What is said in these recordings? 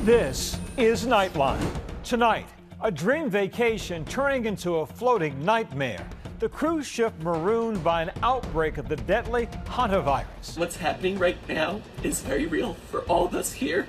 This is Nightline. Tonight, a dream vacation turning into a floating nightmare. The cruise ship marooned by an outbreak of the deadly Hantavirus. What's happening right now is very real for all of us here.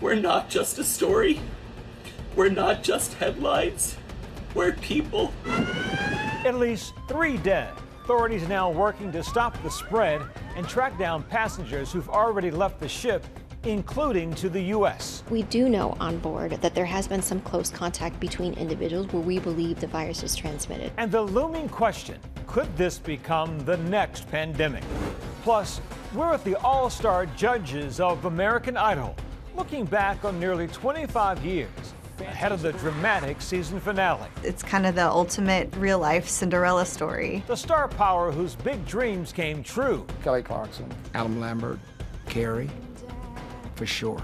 We're not just a story. We're not just headlines. We're people. At least 3 dead. Authorities now working to stop the spread and track down passengers who've already left the ship, including to the U.S. We do know on board that there has been some close contact between individuals where we believe the virus is transmitted. And the looming question, could this become the next pandemic? Plus, we're at the all-star judges of American Idol, looking back on nearly 25 years ahead of the dramatic season finale. It's kind of the ultimate real-life Cinderella story. The star power whose big dreams came true. Kelly Clarkson, Adam Lambert, Carrie, for sure.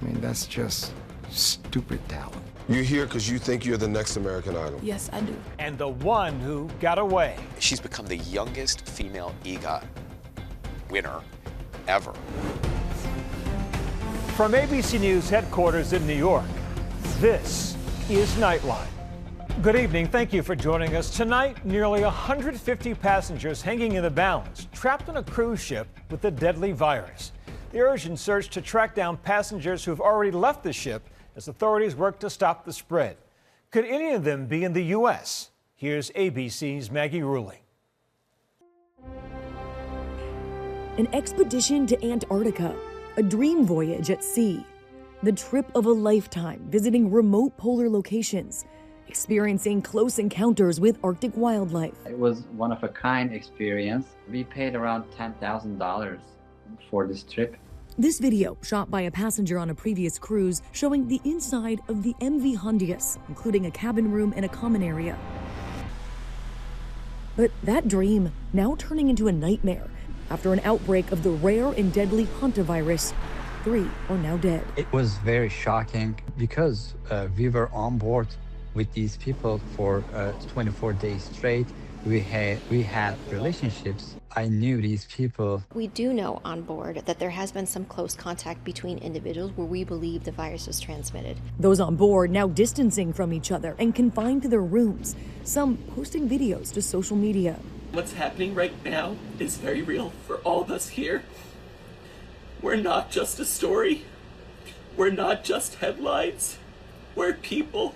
I mean, that's just stupid talent. You're here because you think you're the next American Idol. Yes, I do. And the one who got away. She's become the youngest female EGOT winner ever. From ABC News headquarters in New York, this is Nightline. Good evening. Thank you for joining us. Tonight, nearly 150 passengers hanging in the balance, trapped on a cruise ship with the deadly virus. The urgent search to track down passengers who've already left the ship as authorities work to stop the spread. Could any of them be in the U.S.? Here's ABC's Maggie Ruley. An expedition to Antarctica, a dream voyage at sea, the trip of a lifetime visiting remote polar locations, experiencing close encounters with Arctic wildlife. It was one-of-a-kind experience. We paid around $10,000 for this trip. This video, shot by a passenger on a previous cruise, showing the inside of the MV Hondius, including a cabin room and a common area. But that dream now turning into a nightmare after an outbreak of the rare and deadly Hantavirus. 3 are now dead. It was very shocking because we were on board with these people for 24 days straight. We had relationships. I knew these people. We do know on board that there has been some close contact between individuals where we believe the virus is transmitted. Those on board now distancing from each other and confined to their rooms, some posting videos to social media. What's happening right now is very real for all of us here. We're not just a story. We're not just headlines. We're people.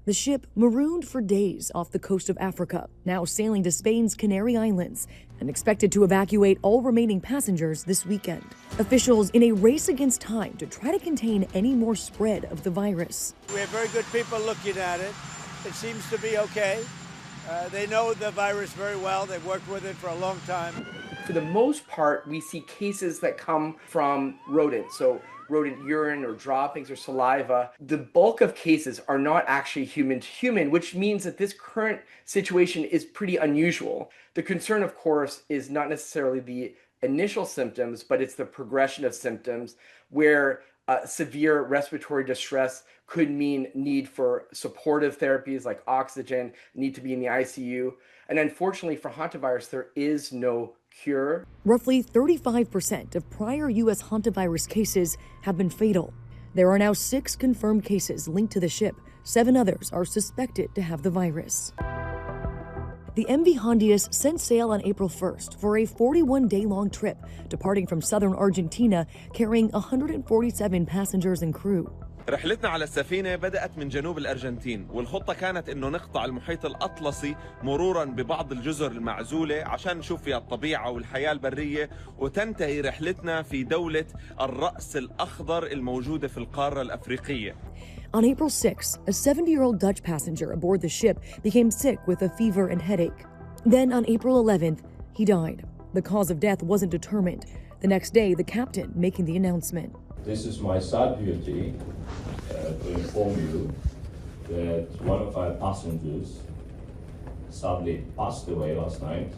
The ship marooned for days off the coast of Africa, now sailing to Spain's Canary Islands and expected to evacuate all remaining passengers this weekend. Officials in a race against time to try to contain any more spread of the virus. We have very good people looking at it. It seems to be okay. They know the virus very well. They've worked with it for a long time. For the most part, we see cases that come from rodents. So rodent urine or droppings or saliva. The bulk of cases are not actually human to human, which means that this current situation is pretty unusual. The concern, of course, is not necessarily the initial symptoms, but it's the progression of symptoms where severe respiratory distress could mean need for supportive therapies like oxygen, need to be in the ICU. And unfortunately for hantavirus, there is no cure. Roughly 35% of prior U.S. hantavirus cases have been fatal. There are now 6 confirmed cases linked to the ship. 7 others are suspected to have the virus. The MV Hondius set sail on April 1st for a 41-day-long trip, departing from southern Argentina, carrying 147 passengers and crew. رحلتنا على السفينة بدأت من جنوب الأرجنتين والخطة كانت إنه نقطع المحيط الأطلسي مرورا ببعض الجزر المعزولة عشان نشوف فيها الطبيعة والحياة البرية وتنتهي رحلتنا في دولة الرأس الأخضر الموجودة في القارة الأفريقية. On April 6, a 70-year-old Dutch passenger aboard the ship became sick with a fever and headache. Then on April 11th, he died. The cause of death wasn't determined. The next day, the captain making the announcement. This is my sad duty to inform you that one of our passengers sadly passed away last night.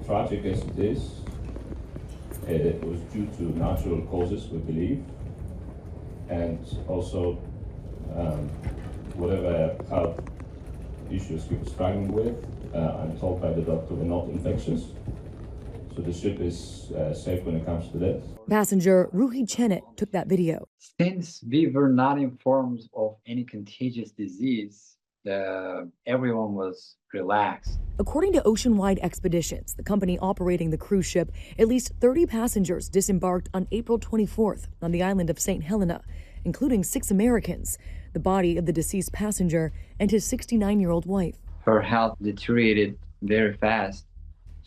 Tragic as it is, it was due to natural causes, we believe, and also whatever health issues he was struggling with, I'm told by the doctor were not infectious. So the ship is safe when it comes to this. Passenger Ruhi Chenet took that video. Since we were not informed of any contagious disease, everyone was relaxed. According to Oceanwide Expeditions, the company operating the cruise ship, at least 30 passengers disembarked on April 24th on the island of St. Helena, including 6 Americans, the body of the deceased passenger and his 69-year-old wife. Her health deteriorated very fast.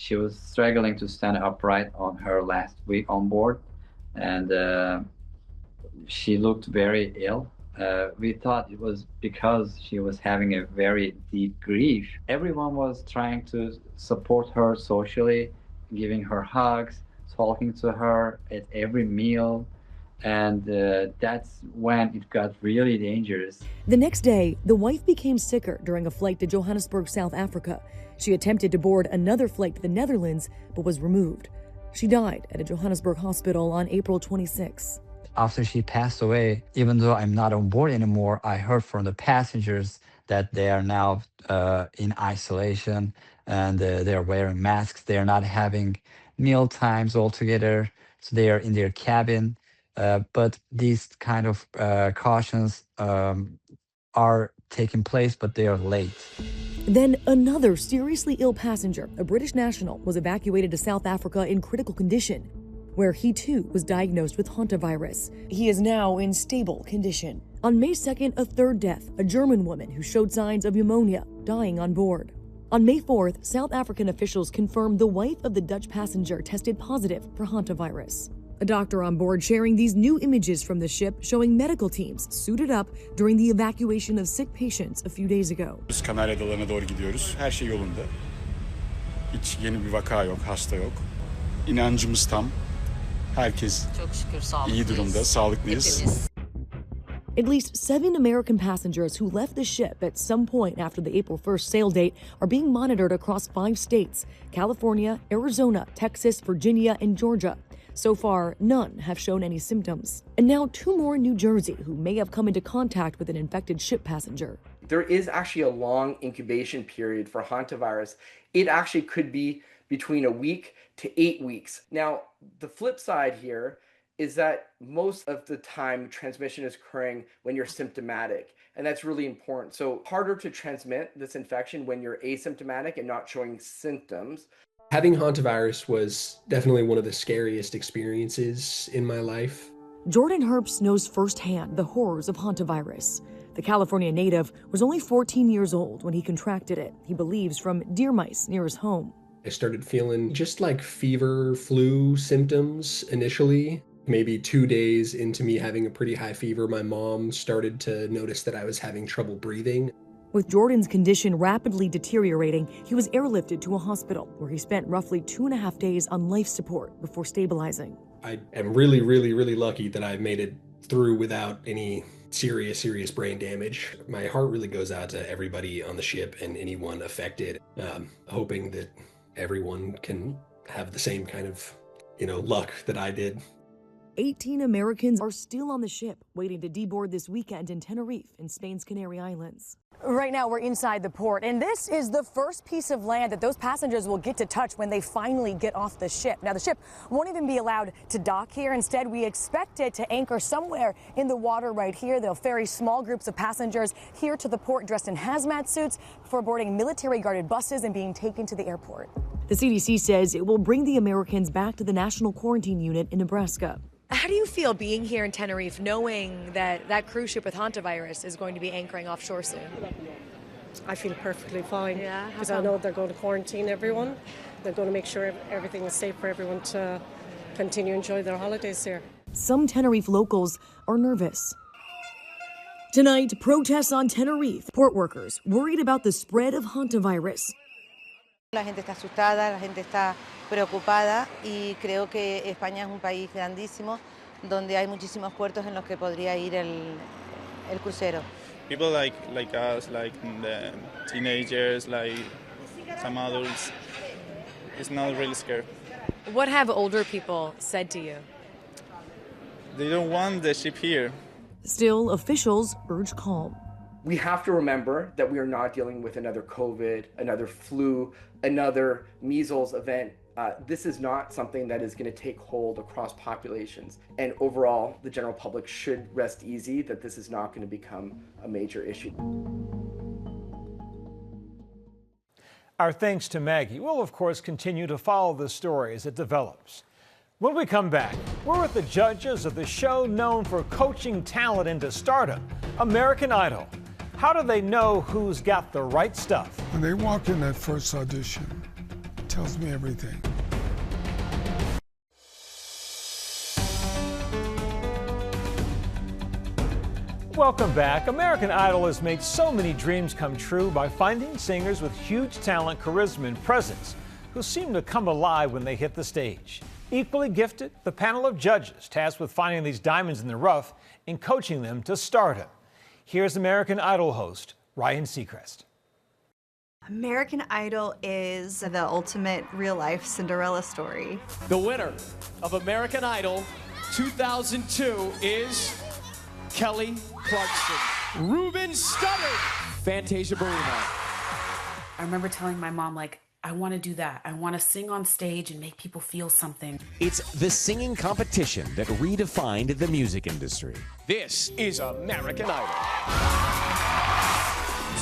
She was struggling to stand upright on her last week on board, and she looked very ill. We thought it was because she was having a very deep grief. Everyone was trying to support her socially, giving her hugs, talking to her at every meal, and that's when it got really dangerous. The next day, the wife became sicker during a flight to Johannesburg, South Africa. She attempted to board another flight to the Netherlands, but was removed. She died at a Johannesburg hospital on April 26. After she passed away, even though I'm not on board anymore, I heard from the passengers that they are now in isolation, and they're wearing masks. They're not having meal times altogether, so they are in their cabin. But these kind of cautions are taking place, but they are late. Then another seriously ill passenger, a British national, was evacuated to South Africa in critical condition, where he too was diagnosed with Hantavirus. He is now in stable condition. On May 2nd, a third death, a German woman who showed signs of pneumonia, dying on board. On May 4th, South African officials confirmed the wife of the Dutch passenger tested positive for Hantavirus. A doctor on board sharing these new images from the ship showing medical teams suited up during the evacuation of sick patients a few days ago. Kanarya Adaları'na doğru gidiyoruz. Her şey yolunda. Hiç yeni bir vaka yok, hasta yok. İnancımız tam. Herkes iyi durumda, sağlıklıyız. At least 7 American passengers who left the ship at some point after the April 1st sail date are being monitored across 5 states: California, Arizona, Texas, Virginia, and Georgia. So far, none have shown any symptoms. And now 2 more in New Jersey who may have come into contact with an infected ship passenger. There is actually a long incubation period for hantavirus. It actually could be between a week to 8 weeks. Now, the flip side here is that most of the time transmission is occurring when you're symptomatic, and that's really important. So harder to transmit this infection when you're asymptomatic and not showing symptoms. Having hantavirus was definitely one of the scariest experiences in my life. Jordan Herbst knows firsthand the horrors of hantavirus. The California native was only 14 years old when he contracted it, he believes from deer mice near his home. I started feeling just like fever, flu symptoms initially. Maybe 2 days into me having a pretty high fever, my mom started to notice that I was having trouble breathing. With Jordan's condition rapidly deteriorating, he was airlifted to a hospital where he spent roughly 2.5 days on life support before stabilizing. I am really, really, really lucky that I made it through without any serious brain damage. My heart really goes out to everybody on the ship and anyone affected, hoping that everyone can have the same kind of, luck that I did. 18 Americans are still on the ship, waiting to deboard this weekend in Tenerife in Spain's Canary Islands. Right now, we're inside the port, and this is the first piece of land that those passengers will get to touch when they finally get off the ship. Now, the ship won't even be allowed to dock here. Instead, we expect it to anchor somewhere in the water right here. They'll ferry small groups of passengers here to the port dressed in hazmat suits before boarding military-guarded buses and being taken to the airport. The CDC says it will bring the Americans back to the National Quarantine Unit in Nebraska. How do you feel being here in Tenerife, knowing that that cruise ship with hantavirus is going to be anchoring offshore soon? I feel perfectly fine. Yeah, because I know they're going to quarantine everyone. They're going to make sure everything is safe for everyone to continue to enjoy their holidays here. Some Tenerife locals are nervous. Tonight, protests on Tenerife. Port workers worried about the spread of hantavirus. La gente está asustada, la gente está preocupada y creo que España es un país grandísimo donde hay muchísimos puertos en los que podría ir el crucero. People like us, like the teenagers, like some adults, it's not really scared. What have older people said to you? They don't want the ship here. Still, officials urge calm. We have to remember that we are not dealing with another COVID, another flu, another measles event This is not something that is going to take hold across populations. And overall, the general public should rest easy that this is not going to become a major issue. Our thanks to Maggie. We'll, of course, continue to follow the story as it develops. When we come back, we're with the judges of the show known for coaching talent into stardom, American Idol. How do they know who's got the right stuff? When they walk in that first audition, it tells me everything. Welcome back. American Idol has made so many dreams come true by finding singers with huge talent, charisma, and presence who seem to come alive when they hit the stage. Equally gifted, the panel of judges tasked with finding these diamonds in the rough and coaching them to stardom. Here's American Idol host Ryan Seacrest. American Idol is the ultimate real-life Cinderella story. The winner of American Idol 2002 is Kelly Clarkson. Ruben Studdard. Fantasia Barrino. I remember telling my mom, like, I want to do that. I want to sing on stage and make people feel something. It's the singing competition that redefined the music industry. This is American Idol.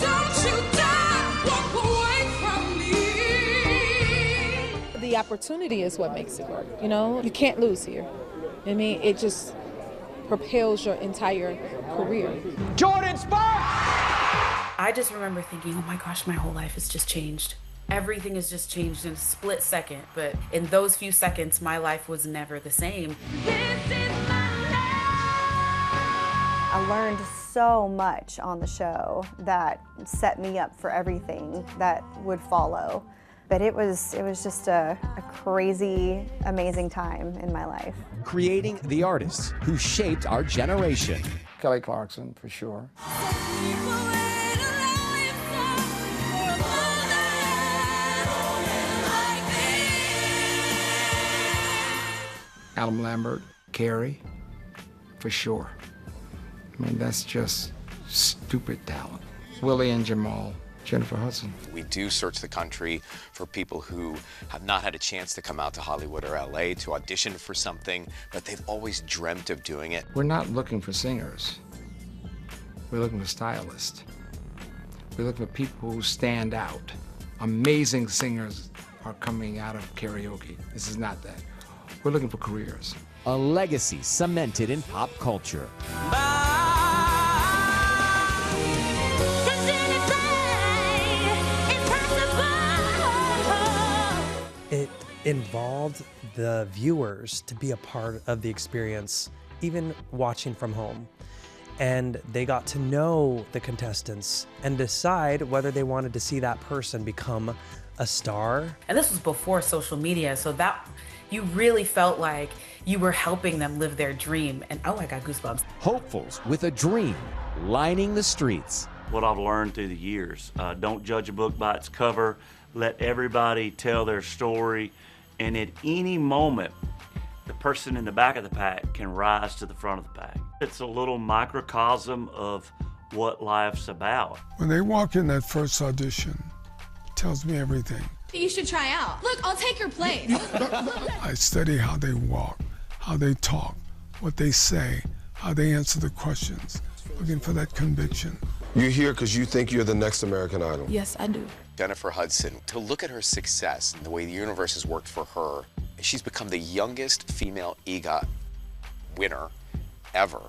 Don't you dare walk away from me. The opportunity is what makes it work. You know, you can't lose here. I mean, it just propels your entire career. Jordan Sparks! I just remember thinking, oh my gosh, my whole life has just changed. Everything has just changed in a split second, but in those few seconds, my life was never the same. I learned so much on the show that set me up for everything that would follow. But it was just a crazy, amazing time in my life. Creating the artists who shaped our generation. Kelly Clarkson, for sure. Adam Lambert, Carrie, for sure. I mean, that's just stupid talent. Willie and Jamal, Jennifer Hudson. We do search the country for people who have not had a chance to come out to Hollywood or LA to audition for something, but they've always dreamt of doing it. We're not looking for singers. We're looking for stylists. We're looking for people who stand out. Amazing singers are coming out of karaoke. This is not that. We're looking for careers. A legacy cemented in pop culture. It involved the viewers to be a part of the experience, even watching from home. And they got to know the contestants and decide whether they wanted to see that person become a star. And this was before social media, so that you really felt like you were helping them live their dream. And oh, I got goosebumps. Hopefuls with a dream lining the streets. What I've learned through the years, don't judge a book by its cover. Let everybody tell their story. And at any moment, the person in the back of the pack can rise to the front of the pack. It's a little microcosm of what life's about. When they walk in that first audition, it tells me everything. You should try out. Look, I'll take your place. I study how they walk, how they talk, what they say, how they answer the questions, looking for that conviction. You're here because you think you're the next American Idol. Yes, I do. Jennifer Hudson, to look at her success and the way the universe has worked for her, she's become the youngest female EGOT winner ever.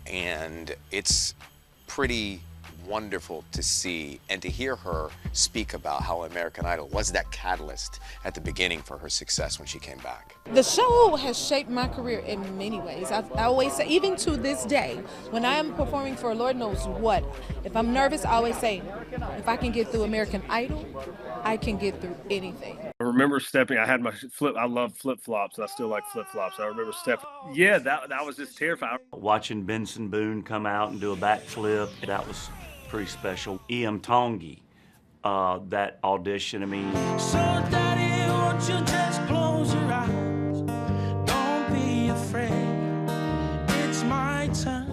And it's pretty wonderful to see and to hear her speak about how American Idol was that catalyst at the beginning for her success when she came back. The show has shaped my career in many ways. I always say, even to this day, when I am performing for Lord knows what, if I'm nervous, I always say, if I can get through American Idol, I can get through anything. I remember stepping, I had my I love flip-flops. I still like flip-flops. I remember stepping. Yeah, that was just terrifying. Watching Benson Boone come out and do a backflip, that was pretty special. Ian Tongi, that audition, I mean. So daddy, won't you just close your eyes? Don't be afraid. It's my turn.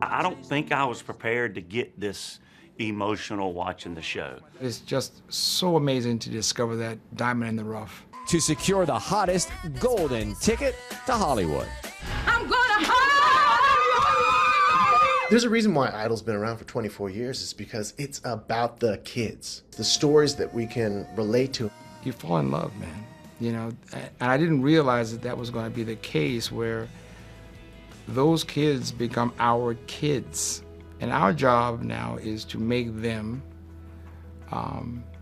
I don't think I was prepared to get this emotional watching the show. It's just so amazing to discover that diamond in the rough. to secure the hottest golden ticket to Hollywood. I'm gonna There's a reason why Idol's been around for 24 years. It's because it's about the kids, the stories that we can relate to. You fall in love, man. You know, and I didn't realize that that was going to be the case, where those kids become our kids. And our job now is to make them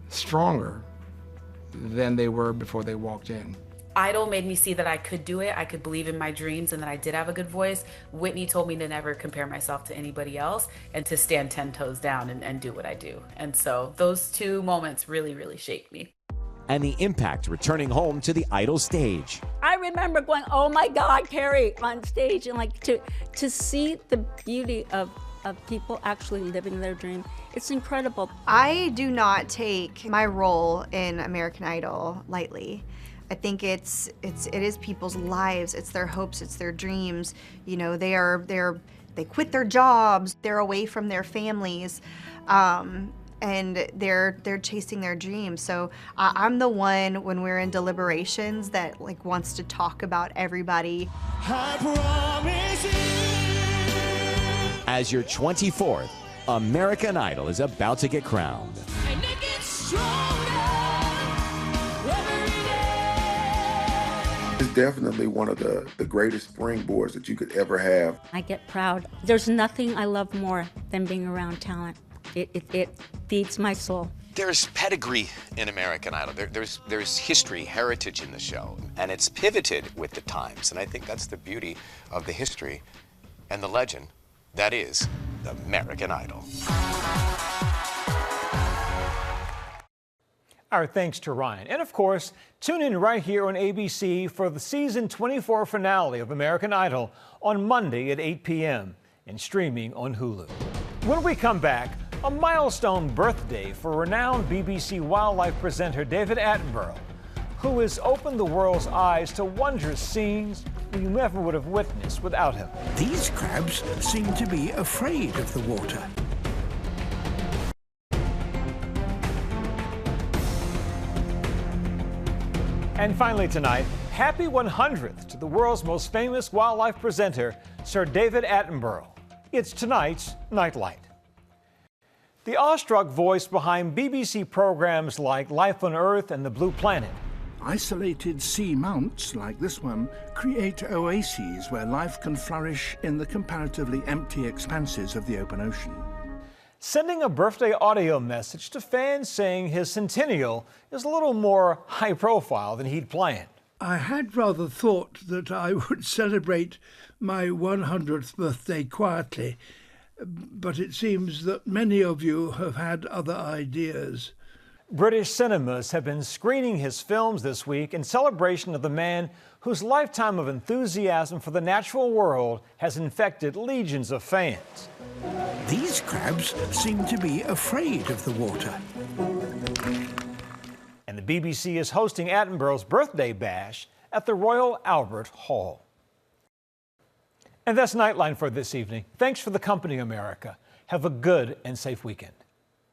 stronger than they were before they walked in. Idol made me see that I could do it, I could believe in my dreams, and that I did have a good voice. Whitney told me to never compare myself to anybody else and to stand 10 toes down and do what I do. And so those two moments really, really shaped me. And the impact returning home to the Idol stage. I remember going, oh my God, Carrie, on stage, and like to see the beauty of people actually living their dream. It's incredible. I do not take my role in American Idol lightly. I think it is people's lives, it's their hopes, it's their dreams. You know, they quit their jobs, they're away from their families, and they're chasing their dreams. So I'm the one, when we're in deliberations, that like wants to talk about everybody. I promise you. As your 24th American Idol is about to get crowned. And it gets stronger every day. It's definitely one of the greatest springboards that you could ever have. I get proud. There's nothing I love more than being around talent. It feeds my soul. There's pedigree in American Idol. There's history, heritage in the show, and it's pivoted with the times. And I think that's the beauty of the history and the legend that is American Idol. Our thanks to Ryan. And of course, tune in right here on ABC for the season 24 finale of American Idol on Monday at 8 p.m. and streaming on Hulu. When we come back, a milestone birthday for renowned BBC wildlife presenter David Attenborough, who has opened the world's eyes to wondrous scenes we never would have witnessed without him. These crabs seem to be afraid of the water. And finally tonight, happy 100th to the world's most famous wildlife presenter, Sir David Attenborough. It's tonight's Nightline. The awestruck voice behind BBC programs like Life on Earth and The Blue Planet. Isolated sea mounts, like this one, create oases where life can flourish in the comparatively empty expanses of the open ocean. Sending a birthday audio message to fans saying his centennial is a little more high profile than he'd planned. I had rather thought that I would celebrate my 100th birthday quietly, but it seems that many of you have had other ideas. British cinemas have been screening his films this week in celebration of the man whose lifetime of enthusiasm for the natural world has infected legions of fans. These crabs seem to be afraid of the water. And the BBC is hosting Attenborough's birthday bash at the Royal Albert Hall. And that's Nightline for this evening. Thanks for the company, America. Have a good and safe weekend.